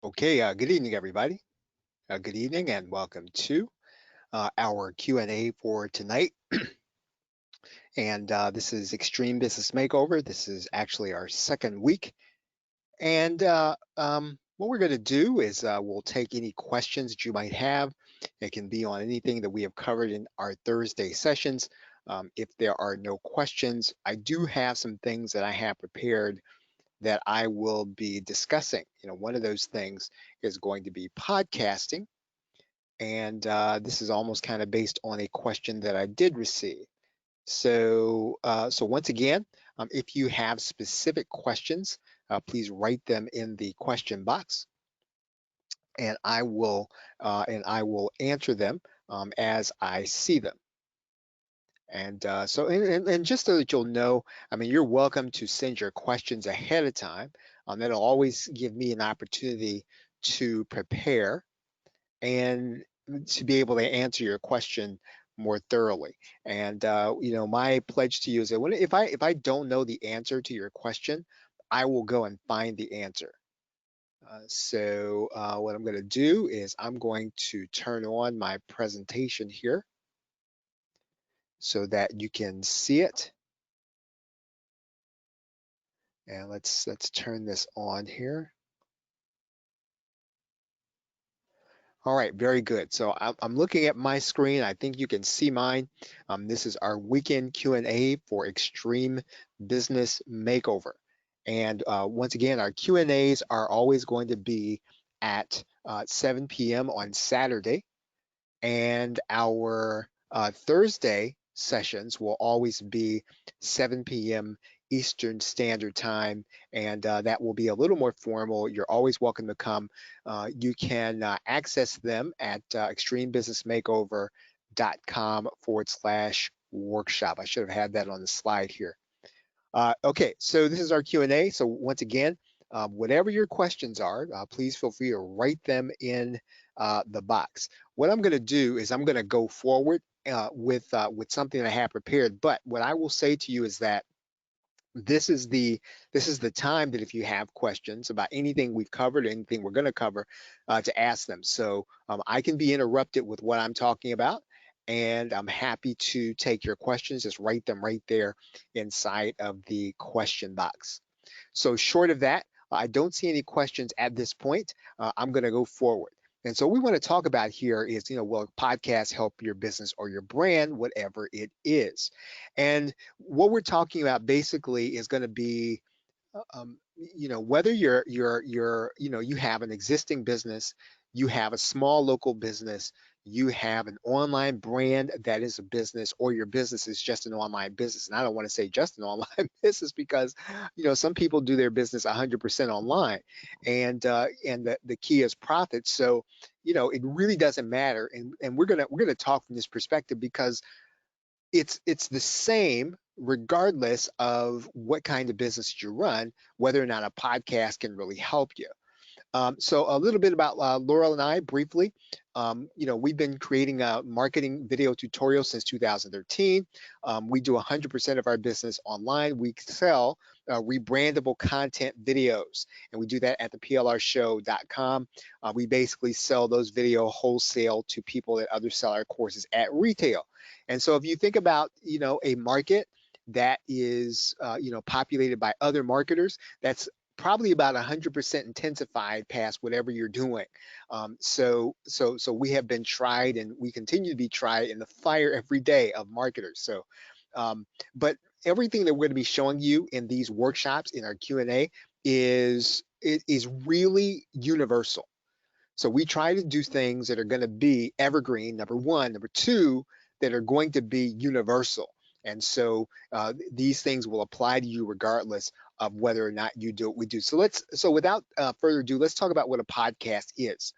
Okay, good evening, everybody. Good evening and welcome to our Q&A for tonight. And this is Extreme Business Makeover. This is actually our second week. And what we're going to do is we'll take any questions that you might have. It can be on anything that we have covered in our Thursday sessions. If there are no questions, I do have some things that I have prepared that I will be discussing. One of those things is going to be podcasting. And this is almost kind of based on a question that I did receive. So once again, if you have specific questions, please write them in the question box, and I will answer them as I see them. And just so that you'll know, I mean, you're welcome to send your questions ahead of time. That'll always give me an opportunity to prepare and to be able to answer your question more thoroughly. And my pledge to you is that if I don't know the answer to your question, I will go and find the answer. So what I'm going to do is I'm going to turn on my presentation here so that you can see it. And let's turn this on here. All right, very good. So I'm looking at my screen. I think you can see mine. This is our weekend Q&A for Extreme Business Makeover. And once again, our Q&As are always going to be at 7 p.m. on Saturday. And our Thursday sessions will always be 7 p.m. Eastern Standard Time, and that will be a little more formal. You're always welcome to come. You can access them at extremebusinessmakeover.com/workshop. I should have had that on the slide here. Okay, so this is our Q&A. So once again, whatever your questions are, please feel free to write them in the box. What I'm going to do is I'm going to go forward with something that I have prepared. But what I will say to you is that this is the time that if you have questions about anything we've covered, anything we're going to cover, to ask them. So I can be interrupted with what I'm talking about, and I'm happy to take your questions. Just write them right there inside of the question box. So short of that, I don't see any questions at this point. I'm going to go forward. And so what we want to talk about here is, will podcasts help your business or your brand, whatever it is? And what we're talking about basically is going to be, whether you have an existing business, you have a small local business, you have an online brand that is a business, or your business is just an online business. And I don't want to say just an online business because, some people do their business 100% online, and the key is profit. So, it really doesn't matter. And we're gonna talk from this perspective because it's the same regardless of what kind of business you run, whether or not a podcast can really help you. So a little bit about Laurel and I briefly. We've been creating marketing video tutorials since 2013. We do 100% of our business online. We sell rebrandable content videos, and we do that at theplrshow.com. We basically sell those video wholesale to people that others sell our courses at retail. And so if you think about, a market that is, populated by other marketers, that's probably about 100% intensified past whatever you're doing. So we have been tried, and we continue to be tried in the fire every day of marketers. So, but everything that we're going to be showing you in these workshops in our Q&A is really universal. So we try to do things that are going to be evergreen, number one. Number two, that are going to be universal. And so these things will apply to you regardless of whether or not you do what we do. So without further ado, let's talk about what a podcast is.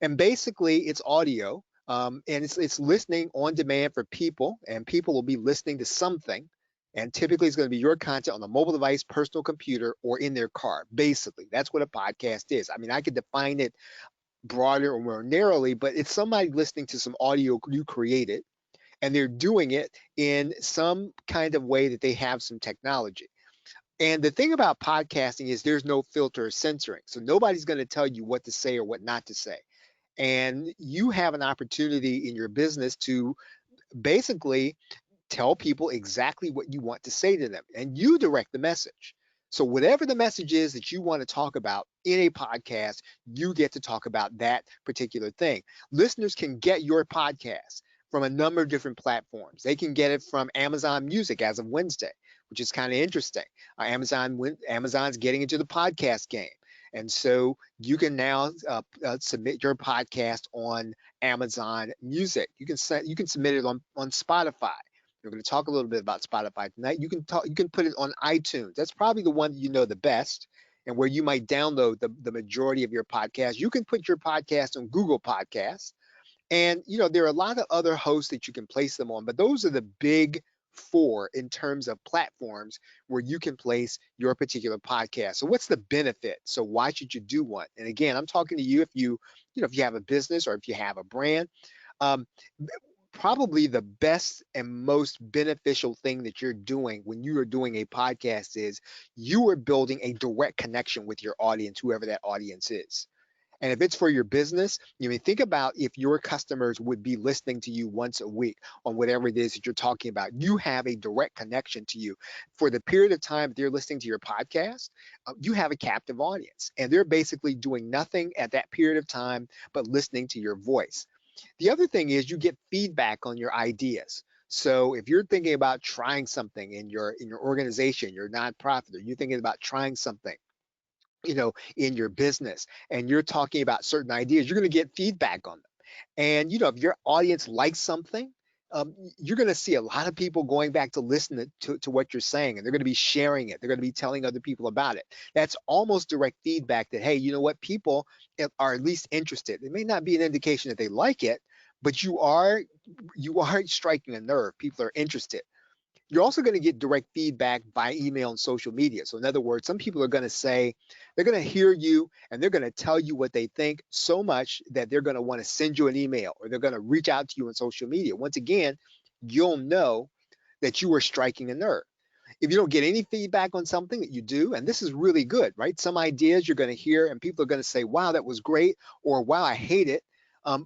And basically, it's audio, and it's listening on demand for people, and people will be listening to something. And typically, it's going to be your content on the mobile device, personal computer, or in their car. Basically, that's what a podcast is. I mean, I could define it broader or more narrowly, but it's somebody listening to some audio you created, and they're doing it in some kind of way that they have some technology. And the thing about podcasting is there's no filter or censoring. So nobody's going to tell you what to say or what not to say. And you have an opportunity in your business to basically tell people exactly what you want to say to them, and you direct the message. So whatever the message is that you want to talk about in a podcast, you get to talk about that particular thing. Listeners can get your podcast from a number of different platforms. They can get it from Amazon Music as of Wednesday, which is kind of interesting. Amazon's getting into the podcast game. And so you can now submit your podcast on Amazon Music. You can submit it on Spotify. We're going to talk a little bit about Spotify tonight. You can put it on iTunes. That's probably the one that you know the best, and where you might download the majority of your podcast. You can put your podcast on Google Podcasts. And there are a lot of other hosts that you can place them on, but those are the big four in terms of platforms where you can place your particular podcast. So what's the benefit? So why should you do one? And again, I'm talking to you if you have a business or if you have a brand. Um, Probably the best and most beneficial thing that you're doing when you are doing a podcast is you are building a direct connection with your audience, whoever that audience is. And if it's for your business, think about if your customers would be listening to you once a week on whatever it is that you're talking about. You have a direct connection to you. For the period of time that they're listening to your podcast, you have a captive audience, and they're basically doing nothing at that period of time but listening to your voice. The other thing is you get feedback on your ideas. So if you're thinking about trying something in your organization, your nonprofit, or you're thinking about trying something, in your business, and you're talking about certain ideas, you're going to get feedback on them. And if your audience likes something, you're going to see a lot of people going back to listen to what you're saying, and they're going to be sharing it. They're going to be telling other people about it. That's almost direct feedback that, hey, you know what, people are at least interested. It may not be an indication that they like it, but you are striking a nerve. People are interested. You're also going to get direct feedback by email and social media. So in other words, some people are going to say, they're going to hear you and they're going to tell you what they think so much that they're going to want to send you an email, or they're going to reach out to you on social media. Once again, you'll know that you are striking a nerve. If you don't get any feedback on something that you do, and this is really good, right? Some ideas you're going to hear and people are going to say, wow, that was great, or wow, I hate it.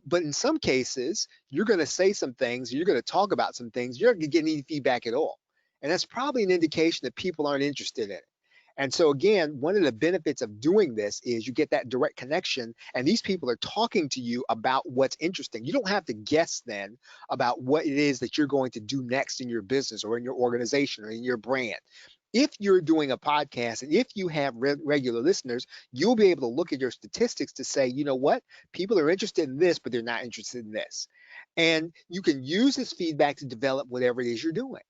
But in some cases, you're going to say some things, you're going to talk about some things, you're not going to get any feedback at all. And that's probably an indication that people aren't interested in it. And so again, one of the benefits of doing this is you get that direct connection, and these people are talking to you about what's interesting. You don't have to guess then about what it is that you're going to do next in your business or in your organization or in your brand. If you're doing a podcast and if you have regular listeners, you'll be able to look at your statistics to say, you know what, people are interested in this, but they're not interested in this. And you can use this feedback to develop whatever it is you're doing.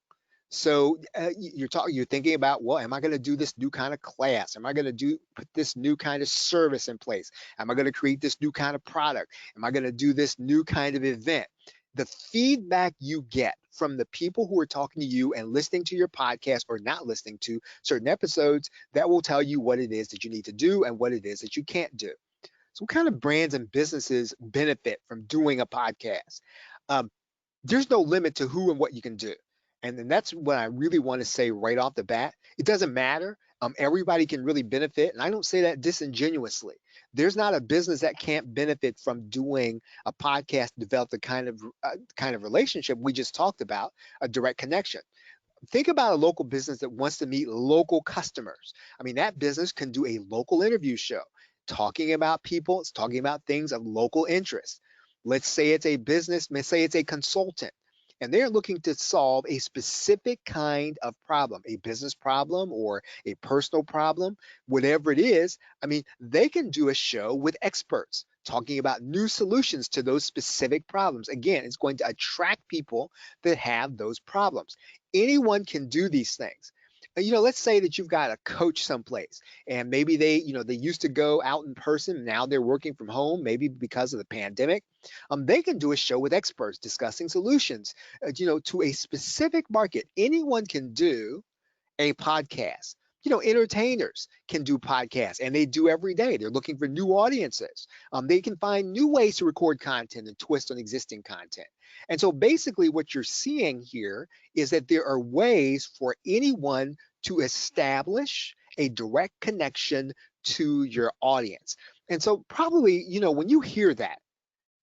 So you're thinking about, well, am I going to do this new kind of class? Am I going to put this new kind of service in place? Am I going to create this new kind of product? Am I going to do this new kind of event? The feedback you get from the people who are talking to you and listening to your podcast or not listening to certain episodes, that will tell you what it is that you need to do and what it is that you can't do. So what kind of brands and businesses benefit from doing a podcast? Um, there's no limit to who and what you can do. And then that's what I really want to say right off the bat. It doesn't matter. Everybody can really benefit. And I don't say that disingenuously. There's not a business that can't benefit from doing a podcast, develop the kind of relationship we just talked about, a direct connection. Think about a local business that wants to meet local customers. I mean, that business can do a local interview show talking about people, it's talking about things of local interest. Let's say it's a business, let's say it's a consultant, and they're looking to solve a specific kind of problem, a business problem or a personal problem, whatever it is. I mean, they can do a show with experts talking about new solutions to those specific problems. Again, it's going to attract people that have those problems. Anyone can do these things. Let's say that you've got a coach someplace, and maybe they used to go out in person. Now they're working from home, maybe because of the pandemic. They can do a show with experts discussing solutions, to a specific market. Anyone can do a podcast. Entertainers can do podcasts, and they do every day. They're looking for new audiences. They can find new ways to record content and twist on existing content. And so basically what you're seeing here is that there are ways for anyone to establish a direct connection to your audience. And so probably, when you hear that,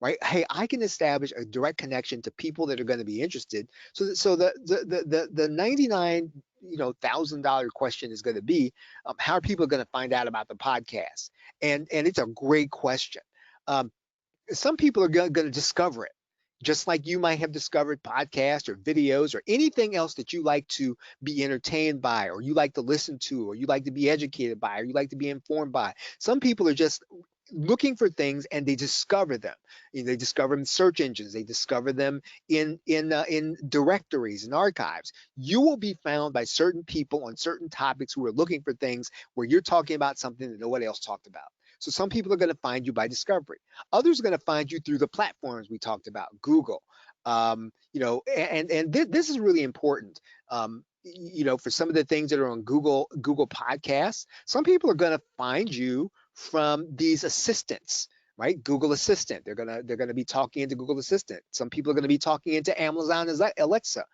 right? Hey, I can establish a direct connection to people that are going to be interested. So the 99 $1,000 question is going to be, how are people going to find out about the podcast? And it's a great question. Um, some people are going to discover it, just like you might have discovered podcasts or videos or anything else that you like to be entertained by, or you like to listen to, or you like to be educated by, or you like to be informed by. Some people are just looking for things and they discover them. They discover them in search engines. They discover them in directories and archives. You will be found by certain people on certain topics who are looking for things where you're talking about something that nobody else talked about. So some people are going to find you by discovery. Others are going to find you through the platforms we talked about, Google. This is really important. For some of the things that are on Google Podcasts, some people are going to find you from these assistants, right? Google Assistant. They're gonna be talking into Google Assistant. Some people are going to be talking into Amazon Alexa.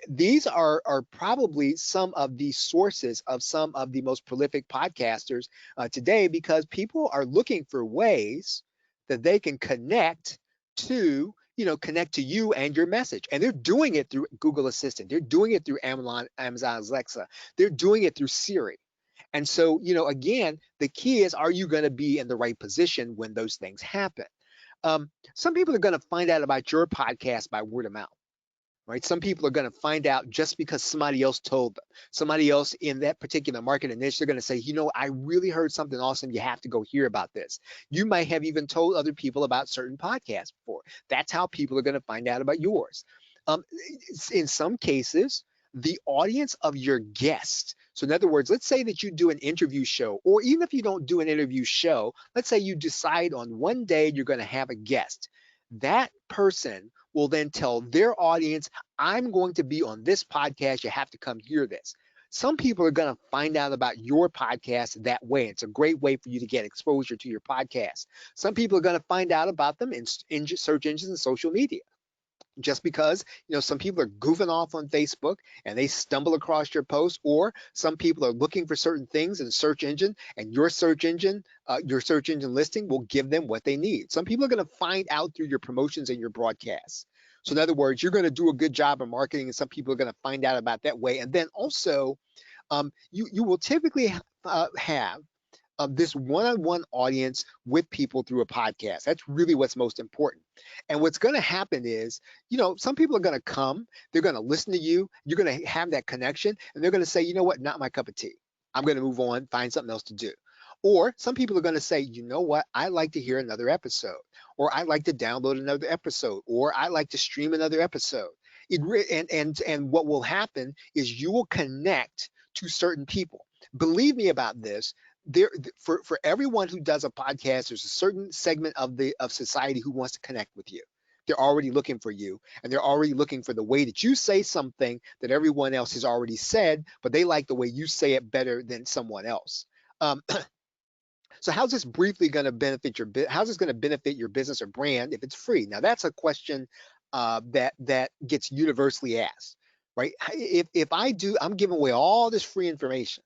These are probably some of the sources of some of the most prolific podcasters today, because people are looking for ways that they can connect to you and your message. And they're doing it through Google Assistant. They're doing it through Amazon Alexa. They're doing it through Siri. And so, again, the key is, are you going to be in the right position when those things happen? Some people are going to find out about your podcast by word of mouth, right? Some people are going to find out just because somebody else told them. Somebody else in that particular market niche, they're going to say, I really heard something awesome. You have to go hear about this. You might have even told other people about certain podcasts before. That's how people are going to find out about yours. In some cases, the audience of your guest. So in other words, let's say that you do an interview show, or even if you don't do an interview show, let's say you decide on one day you're going to have a guest. That person will then tell their audience, I'm going to be on this podcast. You have to come hear this. Some people are going to find out about your podcast that way. It's a great way for you to get exposure to your podcast. Some people are going to find out about them in search engines and social media. Just because some people are goofing off on Facebook and they stumble across your post, or some people are looking for certain things in search engine, and your search engine listing will give them what they need. Some people are going to find out through your promotions and your broadcasts. So in other words, you're going to do a good job of marketing, and some people are going to find out about that way. And then also, you will typically have this one-on-one audience with people through a podcast. That's really what's most important. And what's going to happen is, some people are going to come, they're going to listen to you, you're going to have that connection, and they're going to say, you know what, not my cup of tea. I'm going to move on, find something else to do. Or some people are going to say, you know what, I like to hear another episode, or I like to download another episode, or I like to stream another episode. And what will happen is you will connect to certain people. Believe me about this. For everyone who does a podcast, there's a certain segment of society who wants to connect with you. They're already looking for you, and they're already looking for the way that you say something that everyone else has already said, but they like the way you say it better than someone else. So how's this briefly going to benefit how's this going to benefit your business or brand if it's free? Now that's a question that gets universally asked, right? If I'm giving away all this free information,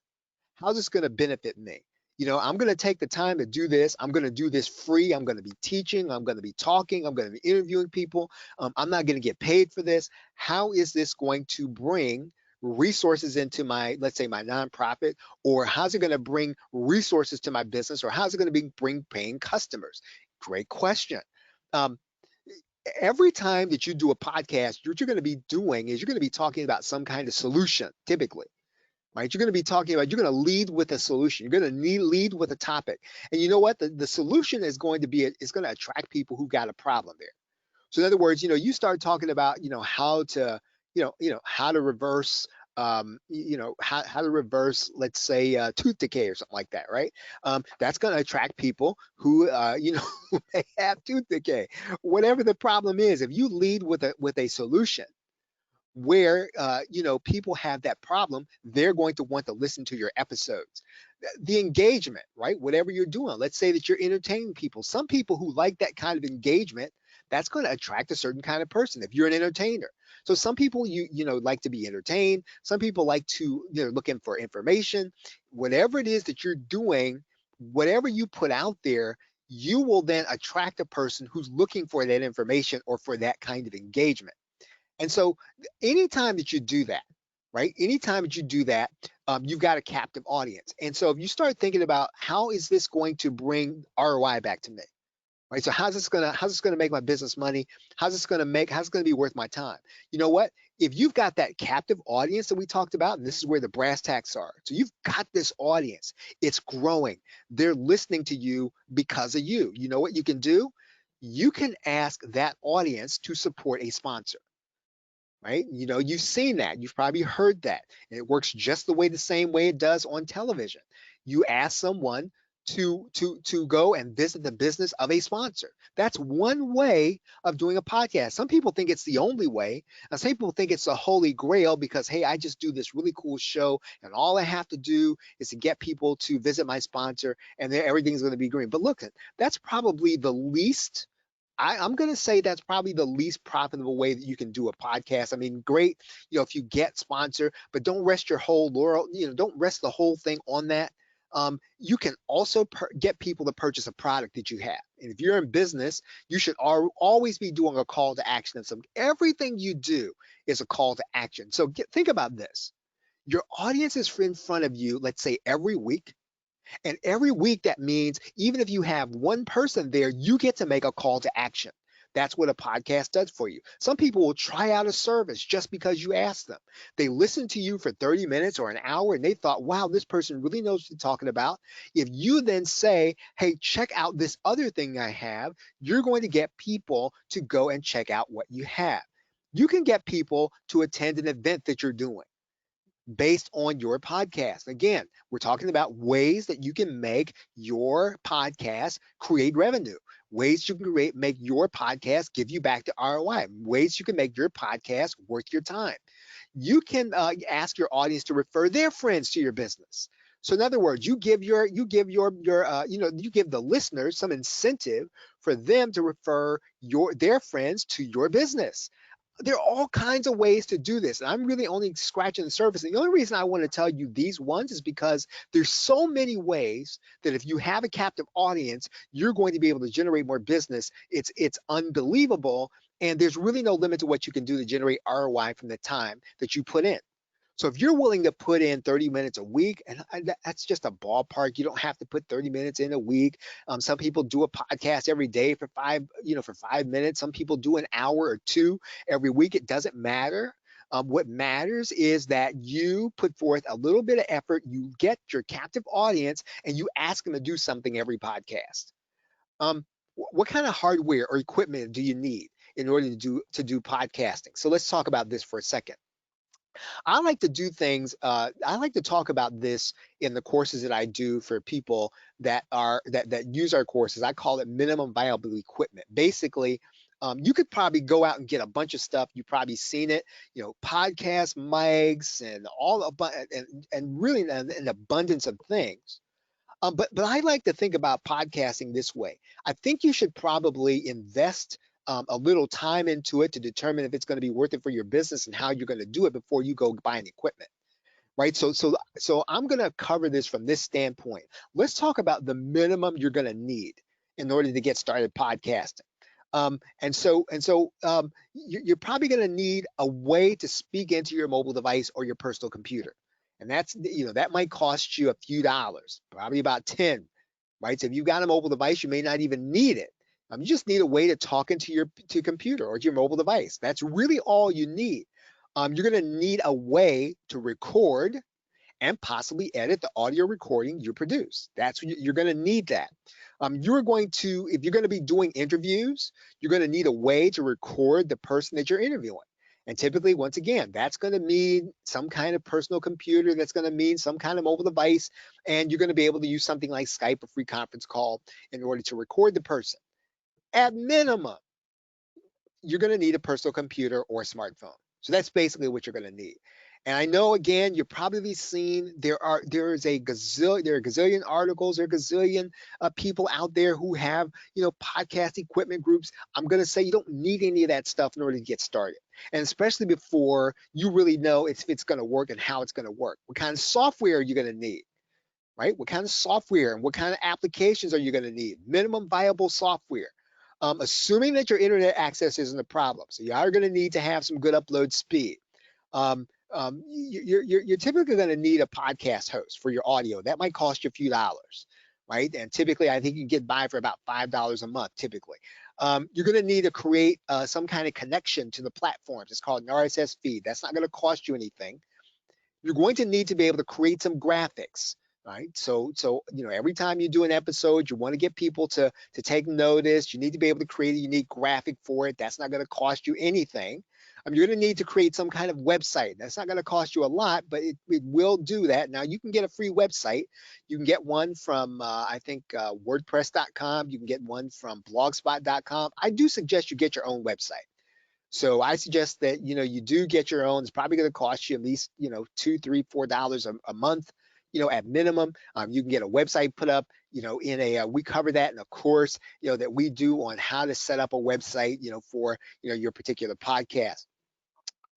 how's this going to benefit me? I'm going to take the time to do this. I'm going to do this free. I'm going to be teaching. I'm going to be talking. I'm going to be interviewing people. I'm not going to get paid for this. How is this going to bring resources into let's say my nonprofit, or how's it going to bring resources to my business, or how's it going to bring paying customers? Great question. Every time that you do a podcast, what you're going to be doing is you're going to be talking about some kind of solution, typically. Right? You're going to lead with a solution. You're going to lead with a topic. And you know what? The solution is going to attract people who got a problem there. So in other words, you start talking about, how to reverse, how to reverse, let's say, tooth decay or something like that, right? That's going to attract people who, who may have tooth decay. Whatever the problem is, if you lead with a solution, where people have that problem, they're going to want to listen to your episodes. The engagement, right? Whatever you're doing, let's say that you're entertaining people. Some people who like that kind of engagement, that's going to attract a certain kind of person if you're an entertainer. So some people like to be entertained. Some people like to looking for information. Whatever it is that you're doing, whatever you put out there, you will then attract a person who's looking for that information or for that kind of engagement. And so anytime that you do that, right? Anytime that you do that, you've got a captive audience. And so if you start thinking about how is this going to bring ROI back to me, right? So how's this gonna make my business money? How's it gonna be worth my time? You know what? If you've got that captive audience that we talked about, and this is where the brass tacks are. So you've got this audience, it's growing. They're listening to you because of you. You know what you can do? You can ask that audience to support a sponsor, right? You've seen that. You've probably heard that. And it works just the same way it does on television. You ask someone to go and visit the business of a sponsor. That's one way of doing a podcast. Some people think it's the only way. And some people think it's the holy grail because, hey, I just do this really cool show and all I have to do is to get people to visit my sponsor and then everything's going to be green. But look, that's probably the least I'm going to say that's probably the least profitable way that you can do a podcast. I mean, great, if you get sponsor, but don't rest your whole laurel, don't rest the whole thing on that. You can also get people to purchase a product that you have. And if you're in business, you should always be doing a call to action. And everything you do is a call to action. So think about this. Your audience is in front of you, let's say every week. And every week, that means even if you have one person there, you get to make a call to action. That's what a podcast does for you. Some people will try out a service just because you ask them. They listen to you for 30 minutes or an hour and they thought, wow, this person really knows what they're talking about. If you then say, hey, check out this other thing I have, you're going to get people to go and check out what you have. You can get people to attend an event that you're doing based on your podcast. Again, we're talking about ways that you can make your podcast create revenue, ways you can make your podcast give you back the ROI, ways you can make your podcast worth your time. You can ask your audience to refer their friends to your business. So in other words, you give the listeners some incentive for them to refer their friends to your business. There are all kinds of ways to do this. And I'm really only scratching the surface. And the only reason I want to tell you these ones is because there's so many ways that if you have a captive audience, you're going to be able to generate more business. It's unbelievable. And there's really no limit to what you can do to generate ROI from the time that you put in. So if you're willing to put in 30 minutes a week, and that's just a ballpark, you don't have to put 30 minutes in a week. Some people do a podcast every day for 5 minutes. Some people do an hour or two every week. It doesn't matter. What matters is that you put forth a little bit of effort, you get your captive audience, and you ask them to do something every podcast. What kind of hardware or equipment do you need in order to do podcasting? So let's talk about this for a second. I like to do things. I like to talk about this in the courses that I do for people that use our courses. I call it minimum viable equipment. Basically, you could probably go out and get a bunch of stuff. You've probably seen it, podcast mics and and really an abundance of things. But I like to think about podcasting this way. I think you should probably invest a little time into it to determine if it's going to be worth it for your business and how you're going to do it before you go buying equipment, right? So I'm going to cover this from this standpoint. Let's talk about the minimum you're going to need in order to get started podcasting. You're probably going to need a way to speak into your mobile device or your personal computer. And that might cost you a few dollars, probably about 10, right? So if you've got a mobile device, you may not even need it. You just need a way to talk into your computer or to your mobile device. That's really all you need. You're going to need a way to record and possibly edit the audio recording you produce. You're going to need that. If you're going to be doing interviews, you're going to need a way to record the person that you're interviewing. And typically, once again, that's going to mean some kind of personal computer. That's going to mean some kind of mobile device. And you're going to be able to use something like Skype, a free conference call, in order to record the person. At minimum, you're going to need a personal computer or a smartphone. So that's basically what you're going to need. And I know, again, you've probably seen there is a gazillion articles, there are gazillion people out there who have, podcast equipment groups. I'm going to say you don't need any of that stuff in order to get started. And especially before you really know if it's going to work and how it's going to work. What kind of software are you going to need? Right? What kind of software and what kind of applications are you going to need? Minimum viable software. Assuming that your internet access isn't a problem. So you are going to need to have some good upload speed. You're typically going to need a podcast host for your audio. That might cost you a few dollars, right? And typically, I think you can get by for about $5 a month, typically. You're going to need to create some kind of connection to the platforms. It's called an RSS feed. That's not going to cost you anything. You're going to need to be able to create some graphics, right? So every time you do an episode, you want to get people to take notice. You need to be able to create a unique graphic for it. That's not going to cost you anything. You're going to need to create some kind of website. That's not going to cost you a lot, but it will do that. Now, you can get a free website. You can get one from, I think, WordPress.com. You can get one from Blogspot.com. I do suggest you get your own website. So I suggest that, you do get your own. It's probably going to cost you at least, $2, $3, $4 a month, at minimum. You can get a website put up, we cover that in a course, that we do on how to set up a website, for, your particular podcast.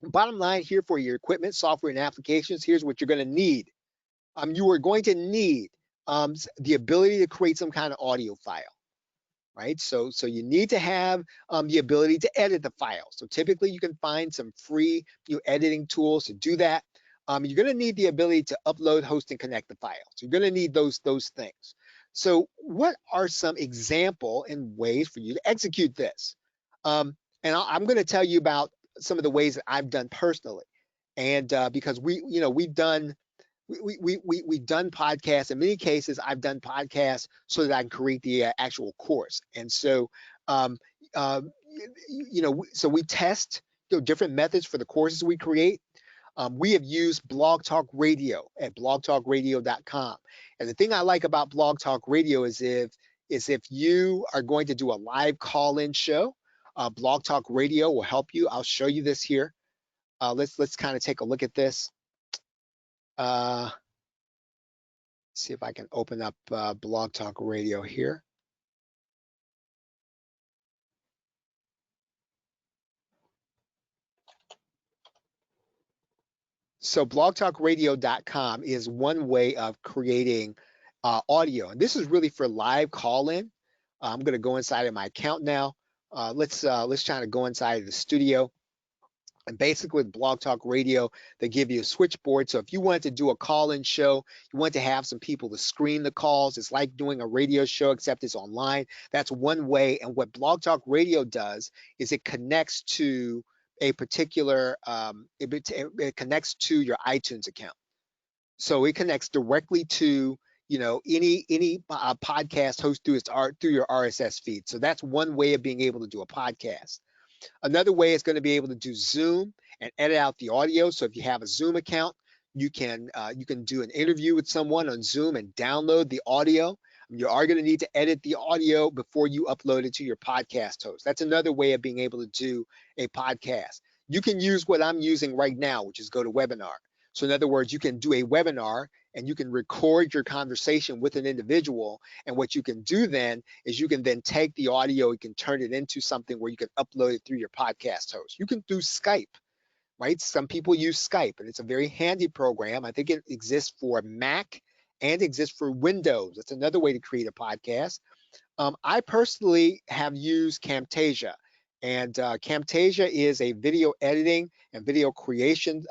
Bottom line here for your equipment, software, and applications, here's what you're going to need. You are going to need the ability to create some kind of audio file. Right? So you need to have the ability to edit the file. So typically you can find some free editing tools to do that. You're going to need the ability to upload, host, and connect the file. So you're going to need those things. So what are some example and ways for you to execute this? And I'm going to tell you about some of the ways that I've done personally. And because we've done podcasts. In many cases, I've done podcasts so that I can create the actual course. And so, so we test different methods for the courses we create. We have used Blog Talk Radio at blogtalkradio.com. And the thing I like about Blog Talk Radio is if you are going to do a live call-in show, Blog Talk Radio will help you. I'll show you this here. Let's kind of take a look at this. See if I can open up Blog Talk Radio here. So blogtalkradio.com is one way of creating audio. And this is really for live call-in. I'm going to go inside of my account now. Let's try to go inside of the studio. And basically with Blog Talk Radio, they give you a switchboard. So if you want to do a call-in show, you want to have some people to screen the calls. It's like doing a radio show, except it's online. That's one way. And what Blog Talk Radio does is it connects to a particular, it connects to your iTunes account. So it connects directly to any podcast host through your RSS feed. So that's one way of being able to do a podcast. Another way is going to be able to do Zoom and edit out the audio. So if you have a Zoom account, you can do an interview with someone on Zoom and download the audio. You are going to need to edit the audio before you upload it to your podcast host. That's another way of being able to do a podcast. You can use what I'm using right now, which is GoToWebinar. So in other words, you can do a webinar and you can record your conversation with an individual. And what you can do then is you can then take the audio, you can turn it into something where you can upload it through your podcast host. You can do Skype, right? Some people use Skype, and it's a very handy program. I think it exists for Mac and exists for Windows. That's another way to create a podcast. I personally have used Camtasia. And Camtasia is a video editing and video creation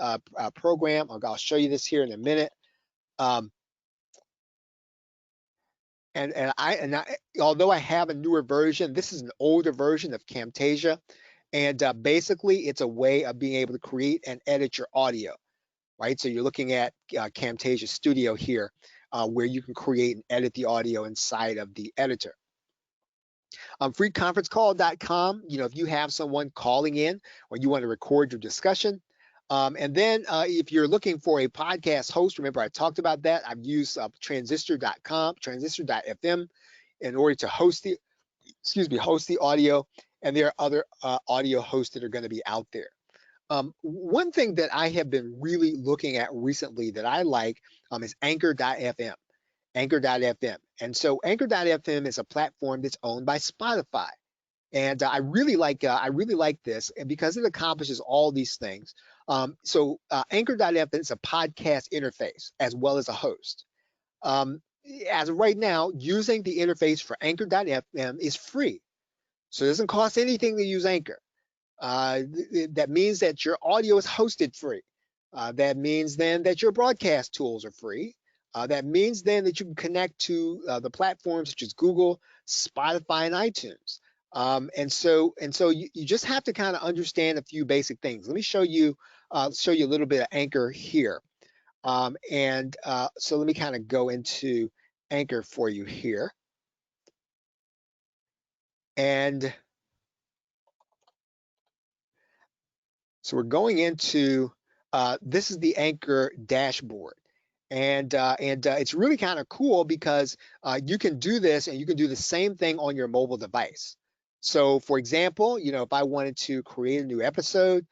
program. I'll show you this here in a minute. And although I have a newer version, this is an older version of Camtasia. And basically, it's a way of being able to create and edit your audio, right? So you're looking at Camtasia Studio here, where you can create and edit the audio inside of the editor. Freeconferencecall.com, if you have someone calling in or you want to record your discussion. And then if you're looking for a podcast host, remember I talked about that. I've used transistor.com, transistor.fm in order to host the audio. And there are other audio hosts that are going to be out there. One thing that I have been really looking at recently that I like is Anchor.fm. Anchor.fm. And so Anchor.fm is a platform that's owned by Spotify. And I really like this, and because it accomplishes all these things. Anchor.fm is a podcast interface as well as a host. Um, as of right now, using the interface for Anchor.fm is free, so it doesn't cost anything to use Anchor. That means that your audio is hosted free. That means then that your broadcast tools are free. That means then that you can connect to the platforms such as Google, Spotify, and iTunes. And so you just have to kind of understand a few basic things. Let me show you a little bit of Anchor here. So let me kind of go into Anchor for you here. And so we're going into this is the Anchor dashboard, and it's really kind of cool because you can do this and you can do the same thing on your mobile device. So, for example, if I wanted to create a new episode,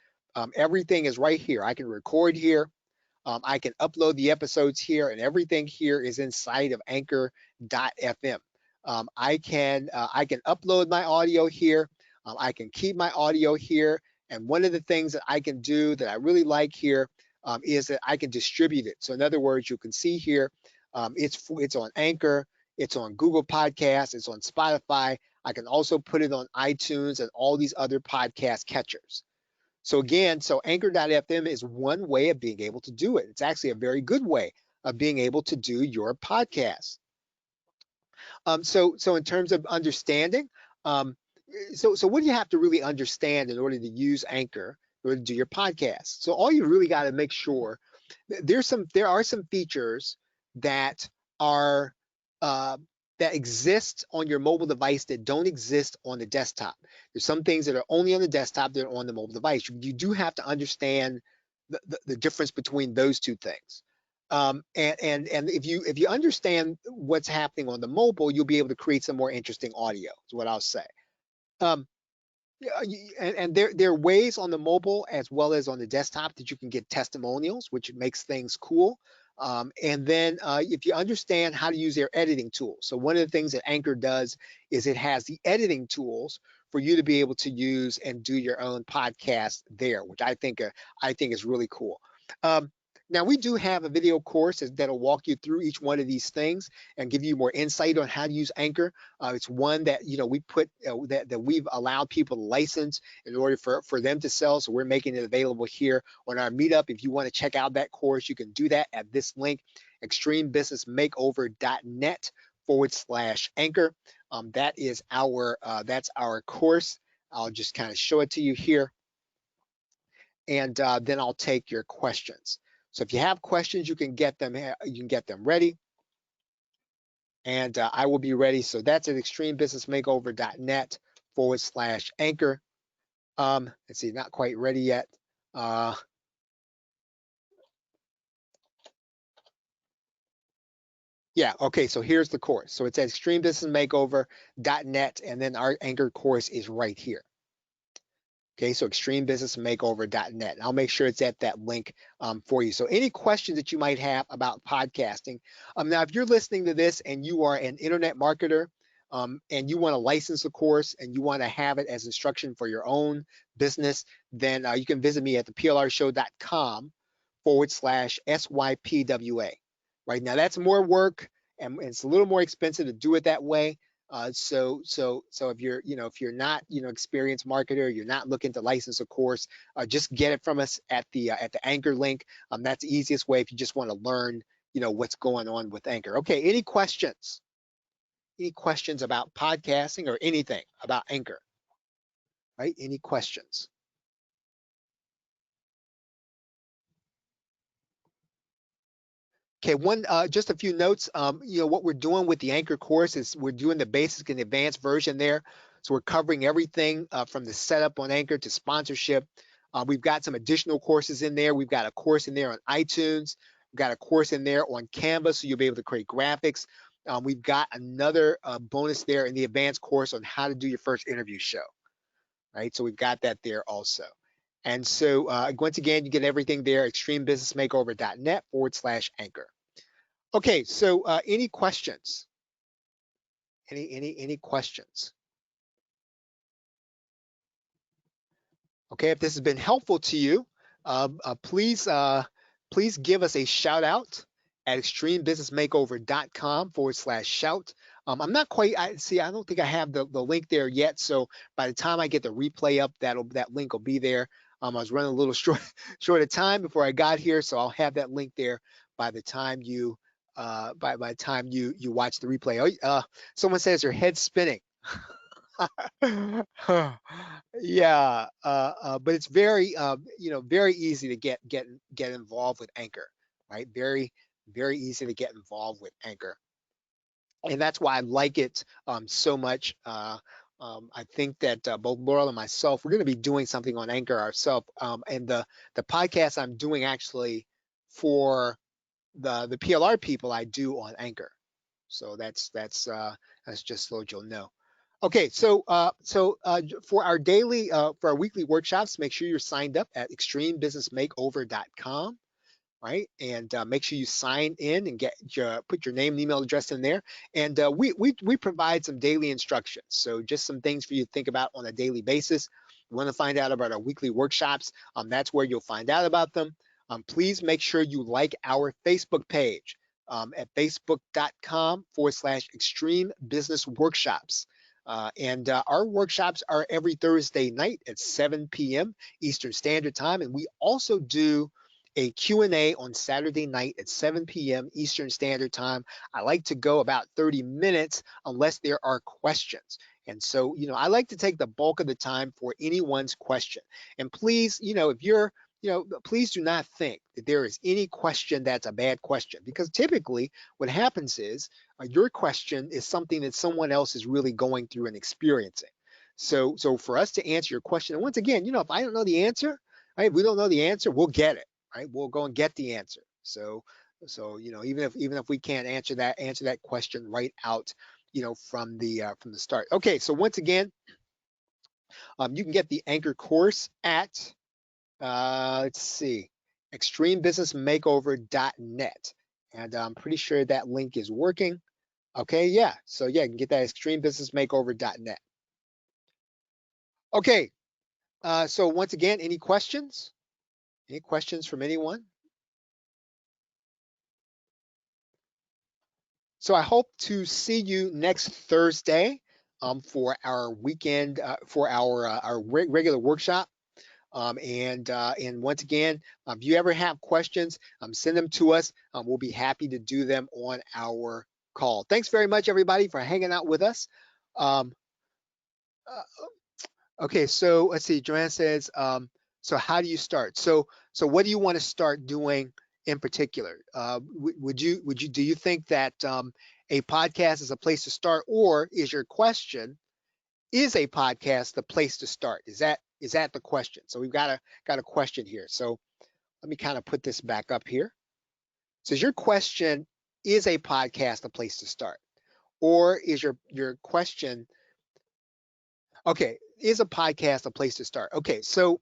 everything is right here. I can record here. I can upload the episodes here, and everything here is inside of Anchor.fm. I can upload my audio here. I can keep my audio here. And one of the things that I can do that I really like here is that I can distribute it. So in other words, you can see here, it's on Anchor, it's on Google Podcasts, it's on Spotify. I can also put it on iTunes and all these other podcast catchers. So again, Anchor.fm is one way of being able to do it. It's actually a very good way of being able to do your podcast. So in terms of understanding, um, so what do you have to really understand in order to use Anchor in order to do your podcast? So all you really got to make sure there are some features that are uh, that exist on your mobile device that don't exist on the desktop. There's some things that are only on the desktop that are on the mobile device. You do have to understand the difference between those two things. And if you understand what's happening on the mobile, you'll be able to create some more interesting audio. Is what I'll say. Um, yeah, and there are ways on the mobile as well as on the desktop that you can get testimonials, which makes things cool. And then if you understand how to use their editing tools. So one of the things that Anchor does is it has the editing tools for you to be able to use and do your own podcast there, which I think is really cool. Um, Now we do have a video course that'll walk you through each one of these things and give you more insight on how to use Anchor. It's one that we put that we've allowed people to license in order for them to sell. So we're making it available here on our Meetup. If you want to check out that course, you can do that at this link, extremebusinessmakeover.net/anchor. That's our course. I'll just kind of show it to you here, and then I'll take your questions. So if you have questions, you can get them. You can get them ready, and I will be ready. So that's at extremebusinessmakeover.net/anchor. Let's see, not quite ready yet. Yeah, okay, so here's the course. So it's at extremebusinessmakeover.net, and then our Anchor course is right here. Okay, so extremebusinessmakeover.net. I'll make sure it's at that link for you. So any questions that you might have about podcasting. Now, if you're listening to this and you are an internet marketer and you want to license a course and you want to have it as instruction for your own business, then you can visit me at theplrshow.com/SYPWA. Right now, that's more work and it's a little more expensive to do it that way. So if you're not experienced marketer, you're not looking to license a course, just get it from us at the Anchor link. That's the easiest way if you just want to learn what's going on with Anchor. Okay, any questions? Any questions about podcasting or anything about Anchor? Right? Any questions? Okay, just a few notes. What we're doing with the Anchor course is we're doing the basic and advanced version there. So we're covering everything from the setup on Anchor to sponsorship. We've got some additional courses in there. We've got a course in there on iTunes. We've got a course in there on Canva, so you'll be able to create graphics. We've got another bonus there in the advanced course on how to do your first interview show. Right, so we've got that there also. And so once again, you get everything there, extremebusinessmakeover.net/anchor. Okay, so any questions? Any questions? Okay, if this has been helpful to you, please give us a shout out at extremebusinessmakeover.com/shout. I'm not quite. I don't think I have the link there yet. So by the time I get the replay up, that link will be there. I was running a little short of time before I got here, so I'll have that link there by the time you by the time you watch the replay. Oh, someone says your head's spinning. Yeah, but it's very, very easy to get involved with Anchor, right? Very easy to get involved with Anchor, and that's why I like it so much. I think that both Laurel and myself, we're going to be doing something on Anchor ourselves, and the podcast I'm doing actually for the PLR people, I do on Anchor. So that's just so you'll know. Okay, so for our for our weekly workshops, make sure you're signed up at extremebusinessmakeover.com, right? And make sure you sign in and put your name and email address in there. And we provide some daily instructions. So just some things for you to think about on a daily basis. You want to find out about our weekly workshops? That's where you'll find out about them. Please make sure you like our Facebook page at facebook.com/extreme business workshops. And our workshops are every Thursday night at 7 p.m. Eastern Standard Time. And we also do a Q&A on Saturday night at 7 p.m. Eastern Standard Time. I like to go about 30 minutes unless there are questions. And so, I like to take the bulk of the time for anyone's question. And please, if you're, please do not think that there is any question that's a bad question, because typically what happens is your question is something that someone else is really going through and experiencing. So for us to answer your question, and once again, if I don't know the answer, right, if we don't know the answer, we'll get it. Right, we'll go and get the answer. So even if we can't answer that question right out, from the start. Okay, so once again, you can get the Anchor course at let's see, extremebusinessmakeover.net, and I'm pretty sure that link is working. Okay, yeah, so yeah, you can get that at extremebusinessmakeover.net. Okay, so once again, any questions? Any questions from anyone? So I hope to see you next Thursday for our weekend, for our regular workshop. And once again, if you ever have questions, send them to us. We'll be happy to do them on our call. Thanks very much, everybody, for hanging out with us. Um, okay, so let's see. Joanne says, so how do you start? So what do you want to start doing in particular? Do you think that a podcast is a place to start, or is your question, is a podcast the place to start? Is that the question? So we've got a question here. So let me kind of put this back up here. So is your question, is a podcast a place to start, or is your question, okay, is a podcast a place to start? Okay, so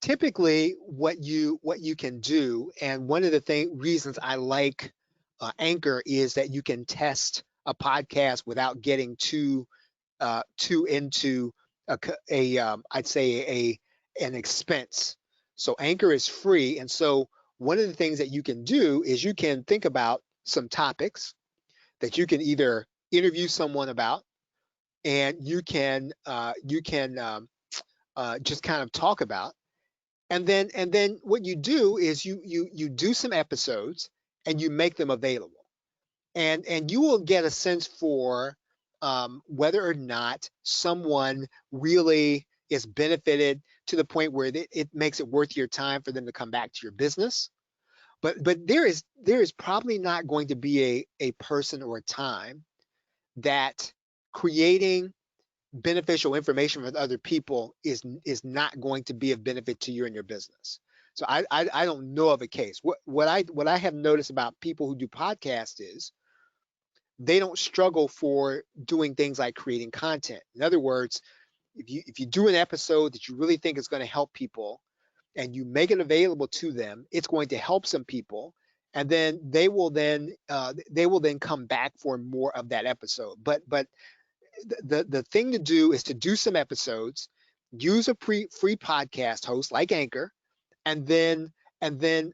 typically what you can do, and one of the reasons I like Anchor, is that you can test a podcast without getting too into I'd say an expense. So Anchor is free, and so one of the things that you can do is you can think about some topics that you can either interview someone about, and you can just kind of talk about, and then what you do is you do some episodes and you make them available, and you will get a sense for whether or not someone really is benefited to the point where it makes it worth your time for them to come back to your business. But there is probably not going to be a person or a time that creating beneficial information with other people is not going to be of benefit to you and your business. So I don't know of a case. What I have noticed about people who do podcasts is they don't struggle for doing things like creating content. In other words, if you do an episode that you really think is going to help people and you make it available to them, it's going to help some people, and then they will then come back for more of that episode. But the thing to do is to do some episodes, use a free podcast host like Anchor, and then and then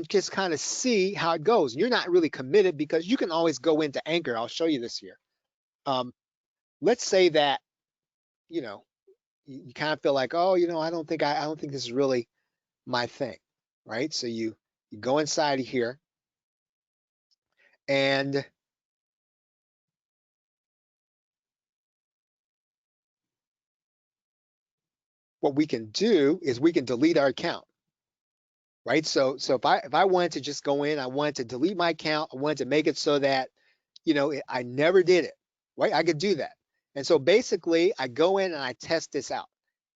just kind of see how it goes. You're not really committed because you can always go into Anchor. I'll show you this here. Um, let's say that you know you kind of feel like, oh, I don't think this is really my thing, right? So you go inside of here, and what we can do is we can delete our account, right? So if I wanted to just go in, I wanted to delete my account, I wanted to make it so that I never did it, right? I could do that. And so basically, I go in and I test this out.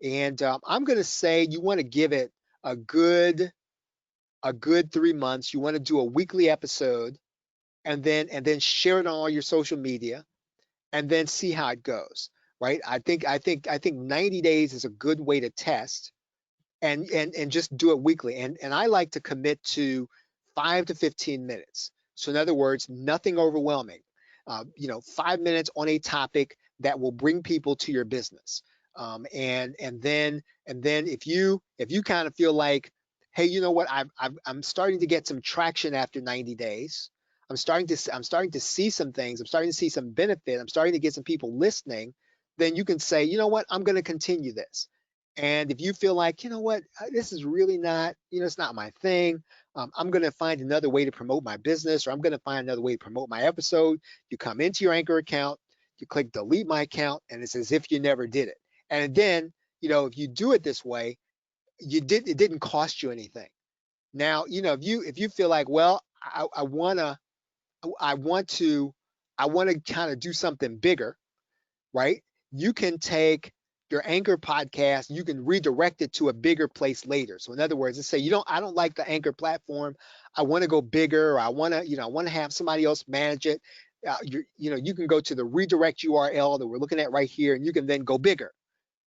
And I'm going to say you want to give it a good 3 months. You want to do a weekly episode, and then share it on all your social media, and then see how it goes, right? I think 90 days is a good way to test, and just do it weekly. And I like to commit to 5 to 15 minutes. So in other words, nothing overwhelming. 5 minutes on a topic that will bring people to your business. And then if you kind of feel like, hey, you know what, I'm starting to get some traction after 90 days. I'm starting to see some things. I'm starting to see some benefit. I'm starting to get some people listening. Then you can say, you know what, I'm going to continue this. And if you feel like, you know what, this is really not, it's not my thing. I'm going to find another way to promote my business, or I'm going to find another way to promote my episode. You come into your Anchor account, you click delete my account, and it's as if you never did it. And then, if you do it this way, it didn't cost you anything. Now, if you feel like, well, I want to, I want to kind of do something bigger, right? You can take your Anchor podcast, you can redirect it to a bigger place later. So in other words, let's say I don't like the Anchor platform. I want to go bigger, or I want to, I want to have somebody else manage it. You can go to the redirect URL that we're looking at right here, and you can then go bigger,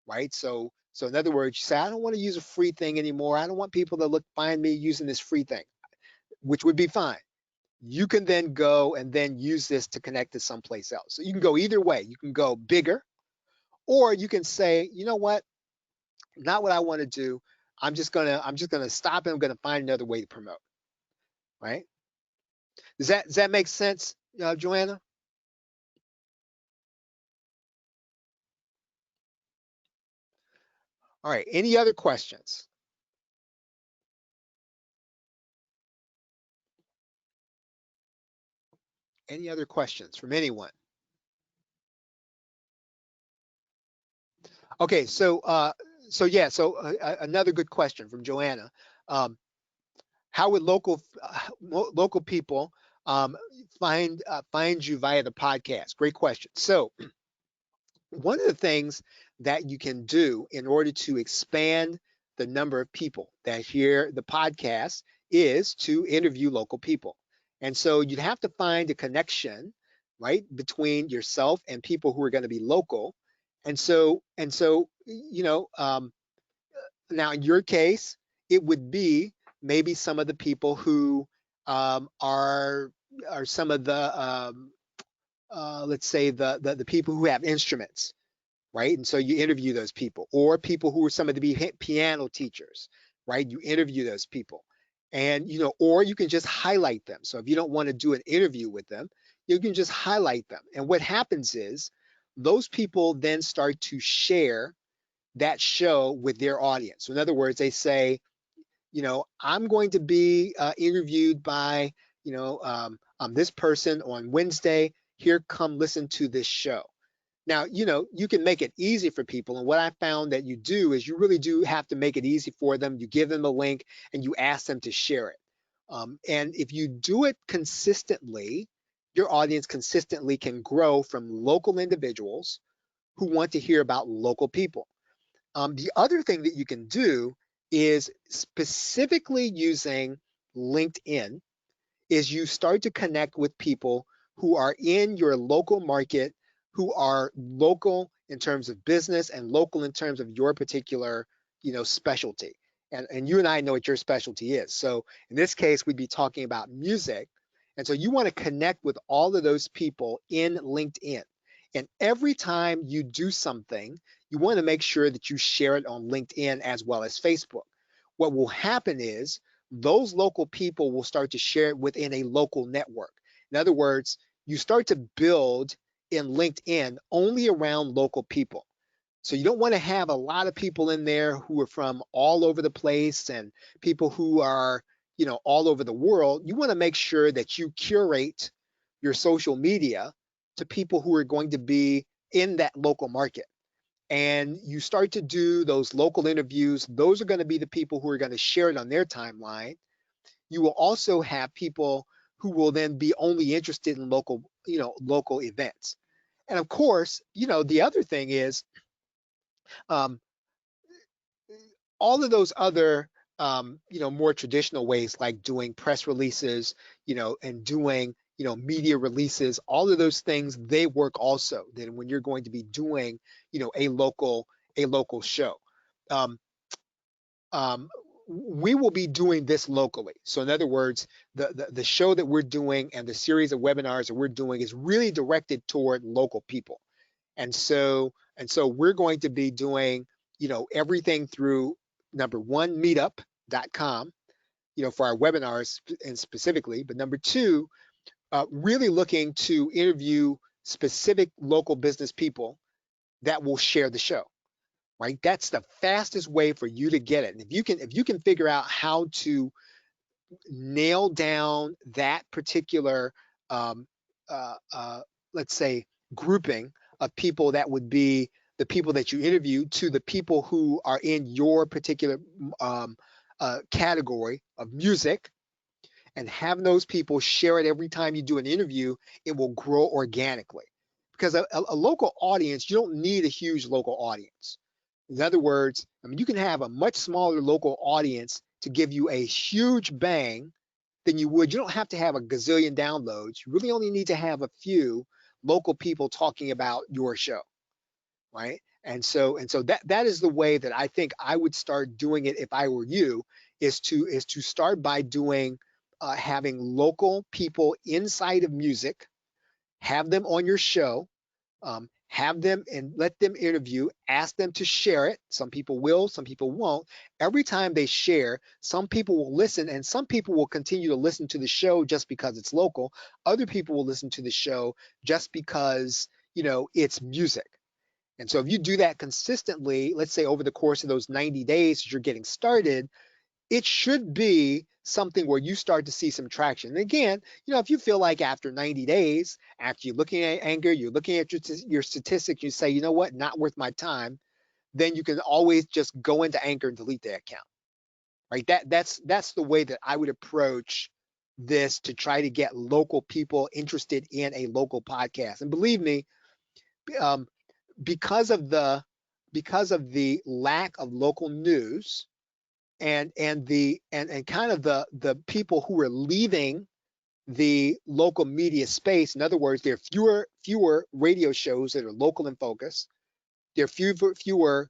right? So in other words, you say, I don't want to use a free thing anymore. I don't want people to find me using this free thing, which would be fine. You can then go and then use this to connect to someplace else. So you can go either way. You can go bigger, or you can say, you know what, not what I want to do. I'm just gonna stop, and I'm gonna find another way to promote. Right? Does that make sense, Joanna? All right. Any other questions? Any other questions from anyone? Okay. Another good question from Joanna. Um, how would local people find you via the podcast? Great question. So one of the things that you can do in order to expand the number of people that hear the podcast is to interview local people. And so you'd have to find a connection, right, between yourself and people who are going to be local. And so, now in your case, it would be maybe some of the people who are some of the let's say the people who have instruments, right? And so you interview those people, or people who are some of the piano teachers, right? You interview those people, and or you can just highlight them. So if you don't want to do an interview with them, you can just highlight them. And what happens is those people then start to share that show with their audience. So in other words, they say, I'm going to be interviewed by, this person on Wednesday. Here, come listen to this show. Now, you can make it easy for people. And what I found that you do is you really do have to make it easy for them. You give them a link and you ask them to share it. And if you do it consistently, your audience consistently can grow from local individuals who want to hear about local people. The other thing that you can do is specifically using LinkedIn is you start to connect with people who are in your local market, who are local in terms of business and local in terms of your particular, specialty. And you and I know what your specialty is. So in this case, we'd be talking about music. And so you want to connect with all of those people in LinkedIn. And every time you do something, you want to make sure that you share it on LinkedIn as well as Facebook. What will happen is those local people will start to share it within a local network. In other words, you start to build in LinkedIn only around local people. So you don't want to have a lot of people in there who are from all over the place and people who are, all over the world. You want to make sure that you curate your social media to people who are going to be in that local market. And you start to do those local interviews. Those are going to be the people who are going to share it on their timeline. You will also have people who will then be only interested in local events. And of course, the other thing is, um, all of those other, more traditional ways like doing press releases, and doing, media releases, all of those things, they work also then when you're going to be doing, a local show. Um, um, we will be doing this locally. So in other words, the show that we're doing and the series of webinars that we're doing is really directed toward local people. And so we're going to be doing, everything through number one, meetup.com, for our webinars and specifically, but number two, really looking to interview specific local business people that will share the show. Right? That's the fastest way for you to get it. And if you can figure out how to nail down that particular, um, uh, uh, let's say, grouping of people that would be the people that you interview to the people who are in your particular, category of music, and have those people share it every time you do an interview, it will grow organically. Because a local audience, you don't need a huge local audience. In other words, I mean, you can have a much smaller local audience to give you a huge bang than you would. You don't have to have a gazillion downloads. You really only need to have a few local people talking about your show, right? And so that is the way that I think I would start doing it if I were you, is to start by doing, having local people inside of music, have them on your show, have them and let them interview, ask them to share it. Some people will, some people won't. Every time they share, some people will listen and some people will continue to listen to the show just because it's local. Other people will listen to the show just because, it's music. And so if you do that consistently, let's say over the course of those 90 days as you're getting started, it should be something where you start to see some traction. And again, if you feel like after 90 days, after you're looking at Anchor, you're looking at your statistics, you say, you know what, not worth my time, then you can always just go into Anchor and delete the account. Right? That's the way that I would approach this to try to get local people interested in a local podcast. And believe me, um, because of the lack of local news, and kind of the people who are leaving the local media space. In other words, there are fewer radio shows that are local in focus. There are fewer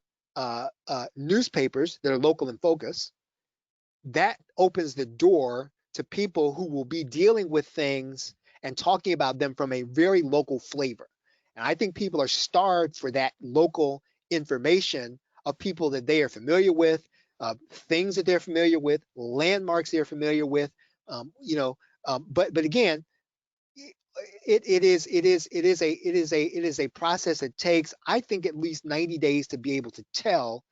newspapers that are local in focus. That opens the door to people who will be dealing with things and talking about them from a very local flavor. And I think people are starved for that local information of people that they are familiar with, things that they're familiar with, landmarks they're familiar with. But again, it is a process that takes, I think, at least 90 days to be able to tell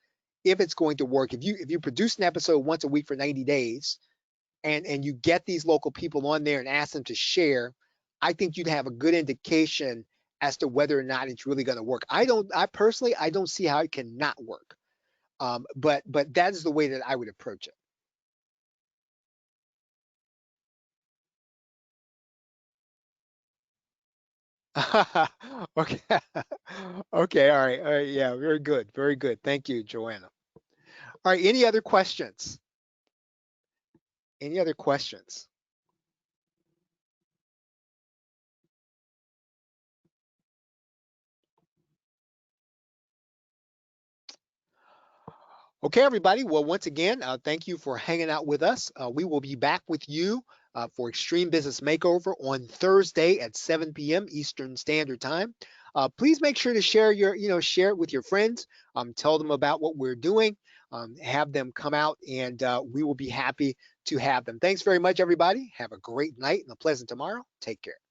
if it's going to work. If you produce an episode once a week for 90 days, and you get these local people on there and ask them to share, I think you'd have a good indication as to whether or not it's really going to work. I personally, I don't see how it cannot work. But that is the way that I would approach it. Okay. Okay. All right. Yeah. Very good. Very good. Thank you, Joanna. All right. Any other questions? Any other questions? Okay, everybody. Well, once again, thank you for hanging out with us. We will be back with you for Extreme Business Makeover on Thursday at 7 p.m. Eastern Standard Time. Please make sure to share share it with your friends. Tell them about what we're doing. Have them come out, and we will be happy to have them. Thanks very much, everybody. Have a great night and a pleasant tomorrow. Take care.